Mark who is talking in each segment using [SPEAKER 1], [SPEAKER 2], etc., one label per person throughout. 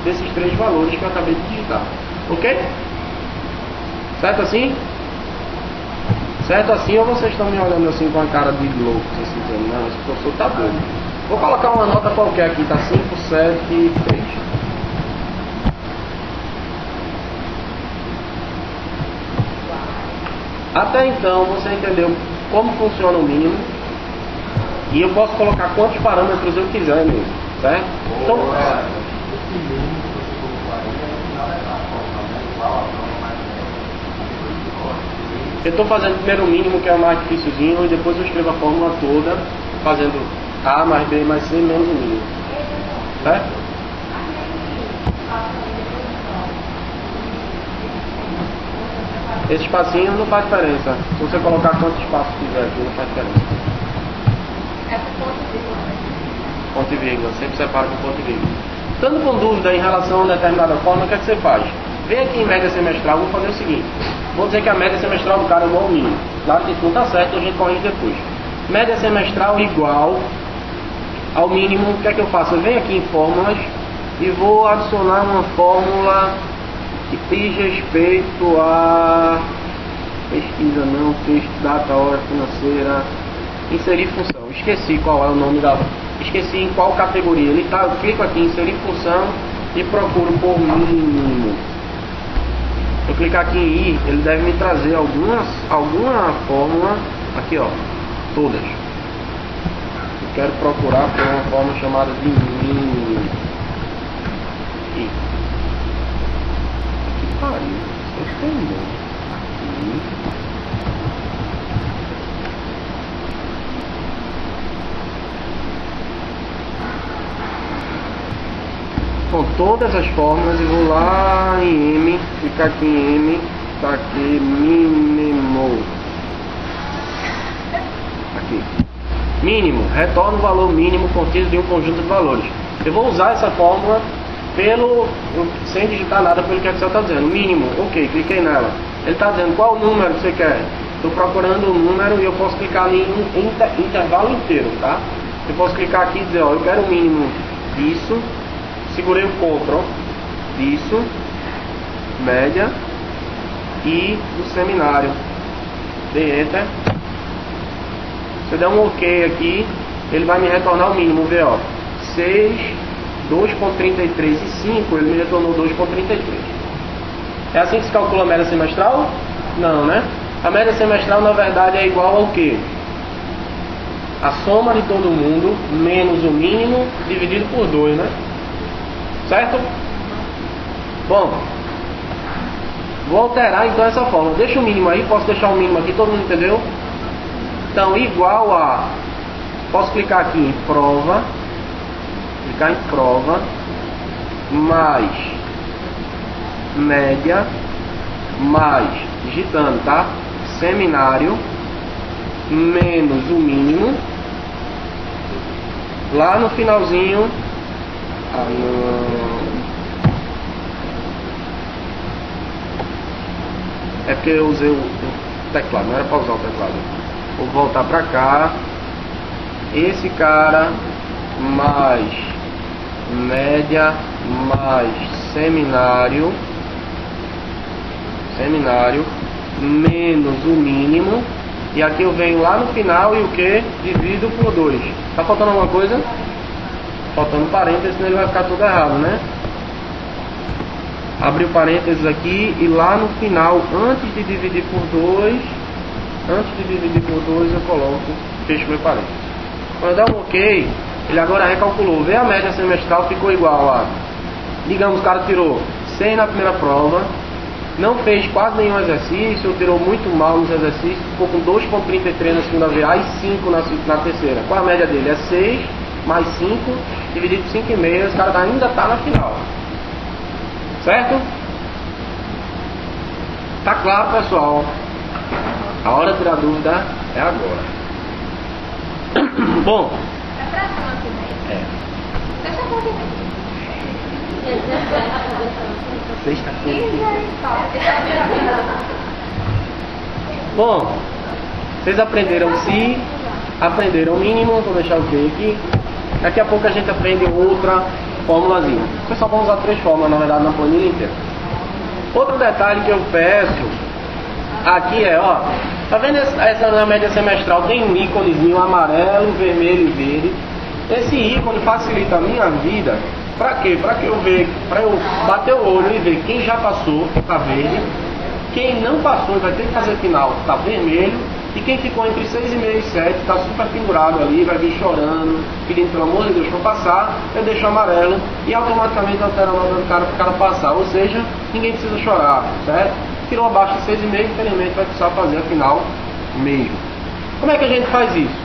[SPEAKER 1] desses 3 valores que eu acabei de digitar. Ok? Certo assim? Certo assim, ou vocês estão me olhando assim com a cara de louco, assim, dizendo, não, esse professor tá doido. Vou colocar uma nota qualquer aqui, tá 5, 7 e 3. Até então você entendeu como funciona o mínimo. E eu posso colocar quantos parâmetros eu quiser mesmo, certo? Então, eu estou fazendo primeiro o mínimo, que é o mais dificilzinho, e depois eu escrevo a fórmula toda, fazendo A mais B mais C menos o mínimo. Certo? Esse espacinho não faz diferença. Se você colocar quantos espaços quiser aqui, não faz diferença. Ponto e vírgula, sempre separa com ponto e vírgula. Estando com dúvida em relação a uma determinada forma, o que é que você faz? Vem aqui em média semestral, vou fazer o seguinte. Vou dizer que a média semestral do cara é igual ao mínimo. Claro que isso não está certo, a gente corrige depois. Média semestral igual ao mínimo, o que é que eu faço? Eu venho aqui em fórmulas e vou adicionar uma fórmula que diz respeito a pesquisa não, texto, data, hora financeira, inserir função. Esqueci qual é o nome da... Esqueci em qual categoria ele está. Eu clico aqui em inserir função e procuro por mínimo. Se eu clicar aqui em I, ele deve me trazer alguma fórmula. Aqui ó, todas. Eu quero procurar por uma fórmula chamada de mínimo. I. Que pariu, vocês entendem? Com todas as fórmulas e vou lá em M, clicar aqui em M, tá aqui mínimo, aqui, mínimo, retorna o valor mínimo contido de um conjunto de valores. Eu vou usar essa fórmula sem digitar nada pelo que a Excel está dizendo, mínimo, ok, cliquei nela, ele está dizendo qual número que você quer, estou procurando o número e eu posso clicar ali em intervalo inteiro, tá? Eu posso clicar aqui e dizer, ó, eu quero o mínimo disso. Segurei o Ctrl disso, média e do seminário. Dei Enter. Se eu der um OK aqui, ele vai me retornar o mínimo. Vê, ó, 6, 2.33 e 5, ele me retornou 2.33. É assim que se calcula a média semestral? Não, né? A média semestral, na verdade, é igual ao quê? A soma de todo mundo menos o mínimo dividido por 2, né? Certo? Bom, vou alterar então essa fórmula. Deixa o mínimo aí, posso deixar o mínimo aqui, todo mundo entendeu? Então, igual a... Posso clicar aqui em prova, clicar em prova, mais média, mais, digitando, tá? Seminário, menos o mínimo. Lá no finalzinho... É porque eu usei o teclado, não era para usar o teclado. Vou voltar para cá. Esse cara mais média mais seminário menos o mínimo. E aqui eu venho lá no final e o que? Divido por 2. Tá faltando alguma coisa? Faltando parênteses, senão ele vai ficar tudo errado, né? Abri o parênteses aqui e lá no final, antes de dividir por 2, eu coloco, fecho meu parênteses. Quando eu der um OK, ele agora recalculou. Vê a média semestral, ficou igual a... Digamos, o cara tirou 100 na primeira prova, não fez quase nenhum exercício, tirou muito mal nos exercícios, ficou com 2.33 na segunda VA e 5 na terceira. Qual a média dele? É 6 mais 5, dividido por 5,5, os caras ainda tá na final. Certo? Tá claro, pessoal? A hora de tirar dúvida é agora. Bom.
[SPEAKER 2] É pra semana que vem?
[SPEAKER 1] É.
[SPEAKER 2] Deixa eu fazer.
[SPEAKER 1] Sexta-feira. Bom, vocês aprenderam se, aprenderam o mínimo, vou deixar o OK aqui. Daqui a pouco a gente aprende outra fórmulazinha. Vocês só vão usar 3 fórmulas, na verdade, na planilha inteira. Outro detalhe que eu peço aqui é, ó, tá vendo essa na média semestral tem um íconezinho amarelo, vermelho e verde. Esse ícone facilita a minha vida. Pra quê? Pra eu bater o olho e ver quem já passou, tá verde, quem não passou e vai ter que fazer final, tá vermelho, e quem ficou entre 6,5 e 7 tá super pendurado ali, vai vir chorando, pedindo pelo amor de Deus para passar, eu deixo amarelo e automaticamente altera a nota do cara para o cara passar, ou seja, ninguém precisa chorar, certo? Tirou abaixo de 6,5, infelizmente vai precisar fazer a final meio. Como é que a gente faz isso?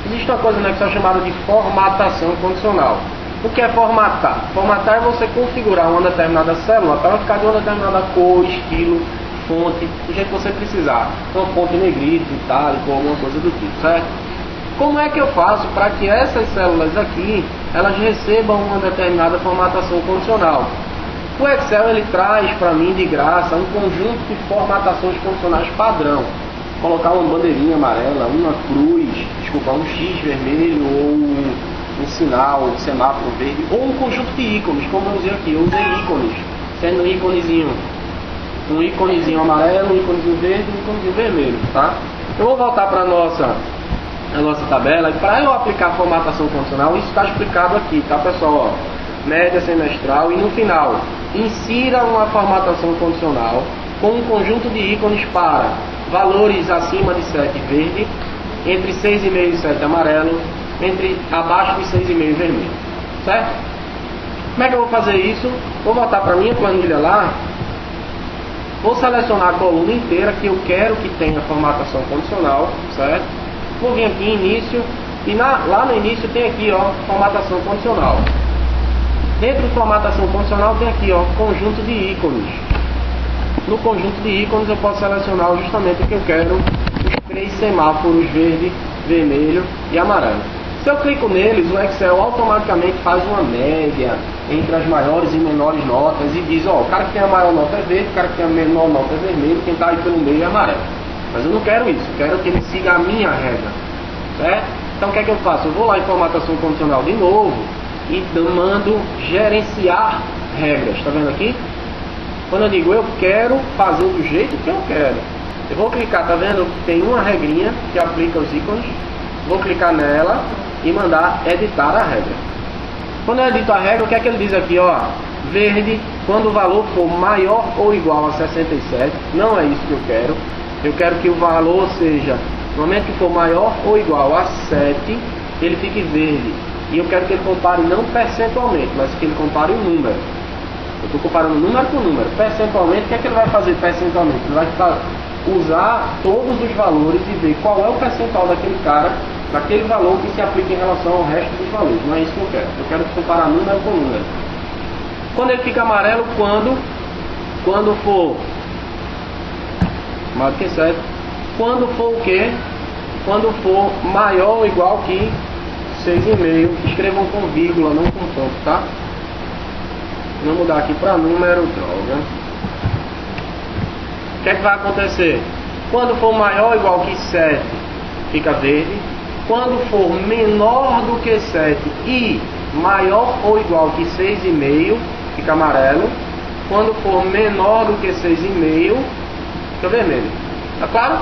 [SPEAKER 1] Existe uma coisa, né, que é chamada de formatação condicional. O que é formatar? Formatar é você configurar uma determinada célula para ela ficar de uma determinada cor, estilo, fonte, do jeito que você precisar. Uma fonte negrito, itálico, alguma coisa do tipo, certo? Como é que eu faço para que essas células aqui, elas recebam uma determinada formatação condicional? O Excel, ele traz para mim de graça um conjunto de formatações condicionais padrão. Colocar uma bandeirinha amarela, uma cruz, um X vermelho, ou um sinal, um semáforo verde, ou um conjunto de ícones, como eu usei aqui. Eu usei ícones, sendo um íconezinho amarelo, um íconezinho verde, um íconezinho vermelho, tá? Eu vou voltar para a nossa tabela, e para eu aplicar a formatação condicional, isso está explicado aqui, tá, pessoal? Ó, média semestral, e no final, insira uma formatação condicional com um conjunto de ícones para valores acima de 7 verde, entre 6,5 e 7 amarelo, abaixo de 6,5 vermelho, certo? Como é que eu vou fazer isso? Vou voltar para a minha planilha lá, vou selecionar a coluna inteira que eu quero que tenha formatação condicional, certo? Vou vir aqui em início, e lá no início tem aqui, ó, formatação condicional. Dentro de formatação condicional tem aqui, ó, conjunto de ícones. No conjunto de ícones eu posso selecionar justamente o que eu quero, os 3 semáforos verde, vermelho e amarelo. Se eu clico neles, o Excel automaticamente faz uma média entre as maiores e menores notas e diz, ó, o cara que tem a maior nota é verde, o cara que tem a menor nota é vermelho, quem está aí pelo meio é amarelo. Mas eu não quero isso, eu quero que ele siga a minha regra, certo? Então o que é que eu faço? Eu vou lá em formatação condicional de novo e mando gerenciar regras, tá vendo aqui? Quando eu digo eu quero fazer do jeito que eu quero, eu vou clicar, tá vendo? Tem uma regrinha que aplica os ícones, vou clicar nela e mandar editar a regra. Quando eu edito a regra, o que é que ele diz aqui, ó? Verde, quando o valor for maior ou igual a 67, não é isso que eu quero. Eu quero que o valor seja, no momento que for maior ou igual a 7, ele fique verde. E eu quero que ele compare não percentualmente, mas que ele compare o número. Eu estou comparando número com número. Percentualmente, o que é que ele vai fazer percentualmente? Ele vai usar todos os valores e ver qual é o percentual daquele cara, daquele valor que se aplica em relação ao resto dos valores. Não é isso que eu quero. Eu quero comparar número com número. Quando ele fica amarelo, quando for maior que 7, quando for o quê? Quando for maior ou igual que 6,5, escrevam com vírgula, não com ponto, tá? Vou mudar aqui para número, droga. O que é que vai acontecer? Quando for maior ou igual que 7, fica verde. Quando for menor do que 7 e maior ou igual que 6,5, fica amarelo. Quando for menor do que 6,5, fica vermelho. Tá claro?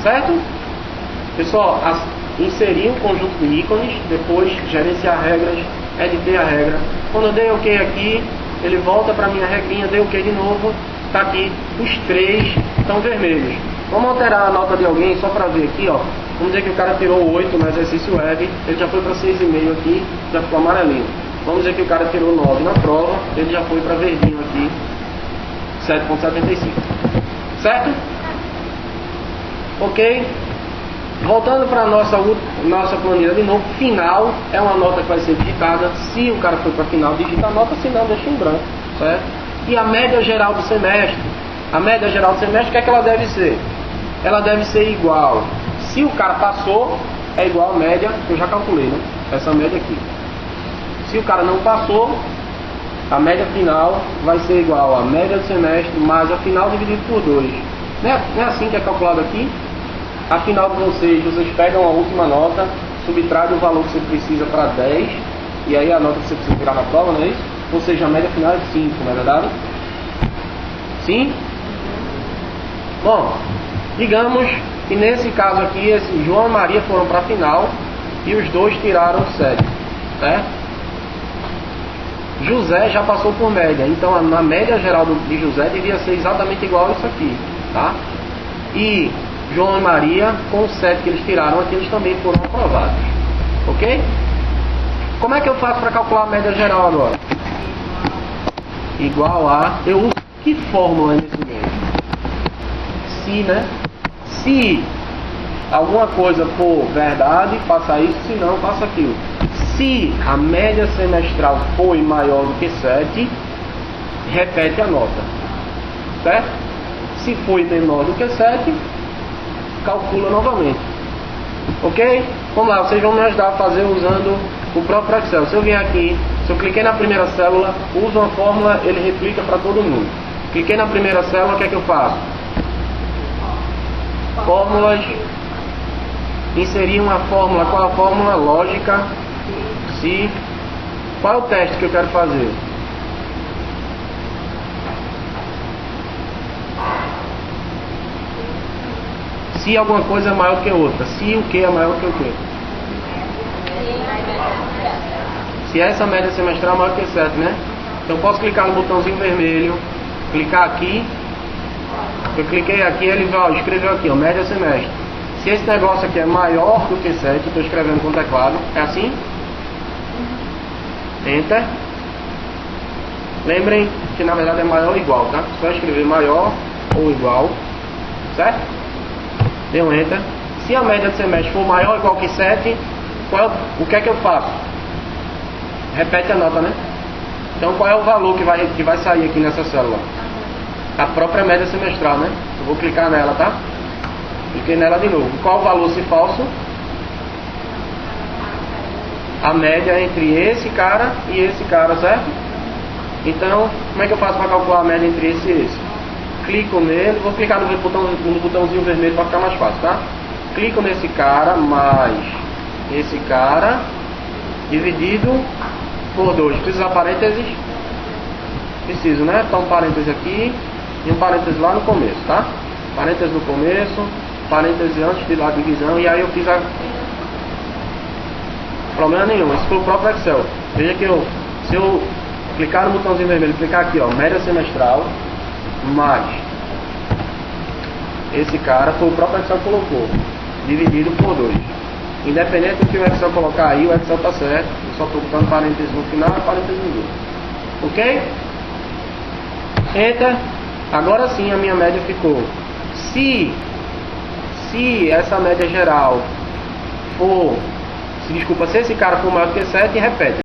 [SPEAKER 1] Certo? Pessoal, inserir um conjunto de ícones, depois gerenciar regras, editei a regra. Quando eu dei OK aqui, ele volta para minha regrinha, dei OK de novo. Tá aqui, os 3 estão vermelhos. Vamos alterar a nota de alguém só para ver aqui, ó. Vamos dizer que o cara tirou 8 no exercício web, ele já foi para 6,5 aqui, já ficou amarelinho. Vamos dizer que o cara tirou 9 na prova, ele já foi para verdinho aqui, 7,75. Certo? Ok? Voltando para a nossa planilha de novo, final é uma nota que vai ser digitada. Se o cara for para final, digita a nota, se não, deixa em branco, certo? E a média geral do semestre? A média geral do semestre, o que é que ela deve ser? Ela deve ser igual. Se o cara passou, é igual a média, que eu já calculei, né? Essa média aqui. Se o cara não passou, a média final vai ser igual a média do semestre mais a final dividido por 2. Não é assim que é calculado aqui? A final de vocês pegam a última nota, subtraem o valor que você precisa para 10 e aí a nota que você precisa tirar na prova, não é isso? Ou seja, a média final é 5, não é verdade? Sim? Bom, digamos que nesse caso aqui, esse João e Maria foram para a final e os dois tiraram 7, certo? José já passou por média, então na média geral de José devia ser exatamente igual a isso aqui, tá? E João e Maria, com os 7 que eles tiraram aqui, eles também foram aprovados, ok? Como é que eu faço para calcular a média geral agora? Igual a... eu uso que fórmula nesse momento? Se, né? Se alguma coisa for verdade, faça isso, se não, faça aquilo. Se a média semestral foi maior do que 7, repete a nota, certo? Se foi menor do que 7, calcula novamente, ok? Vamos lá, vocês vão me ajudar a fazer usando o próprio Excel. Se eu vier aqui, se eu cliquei na primeira célula, uso uma fórmula, ele replica para todo mundo. Cliquei na primeira célula, o que é que eu faço? Fórmulas, inserir uma fórmula. Qual a fórmula? Lógica. Se. Qual é o teste que eu quero fazer? Se alguma coisa é maior que outra. Se o que é maior que o que? Se essa média semestral é maior que 7, né? Então eu posso clicar no botãozinho vermelho, clicar aqui. Eu cliquei aqui, ele vai, escreveu aqui, ó, média semestre. Se esse negócio aqui é maior do que 7, estou escrevendo com o teclado, é assim? Enter. Lembrem que na verdade é maior ou igual, tá? Só escrever maior ou igual, certo? Deu Enter. Se a média de semestre for maior ou igual que 7, o que é que eu faço? Repete a nota, né? Então qual é o valor que vai sair aqui nessa célula? A própria média semestral, né? Eu vou clicar nela, tá? Cliquei nela de novo. Qual o valor se falso? A média entre esse cara e esse cara, certo? Então, como é que eu faço para calcular a média entre esse e esse? Clico nele, vou clicar no botãozinho vermelho para ficar mais fácil, tá? Clico nesse cara mais esse cara dividido por 2. Precisa parênteses? Preciso, né? Então parênteses aqui e um parênteses lá no começo, tá? Parênteses no começo, parênteses antes de lá a divisão, e aí eu fiz a... Problema nenhum, isso foi o próprio Excel. Veja que se eu clicar no botãozinho vermelho, clicar aqui, ó, média semestral, mais esse cara, foi o próprio Excel que colocou, dividido por 2. Independente do que o Excel colocar aí, o Excel tá certo. Eu só estou botando parênteses no final e parênteses no meio. Ok? Enter. Agora sim a minha média ficou. Se essa média geral for... se esse cara for maior do que 7, repete.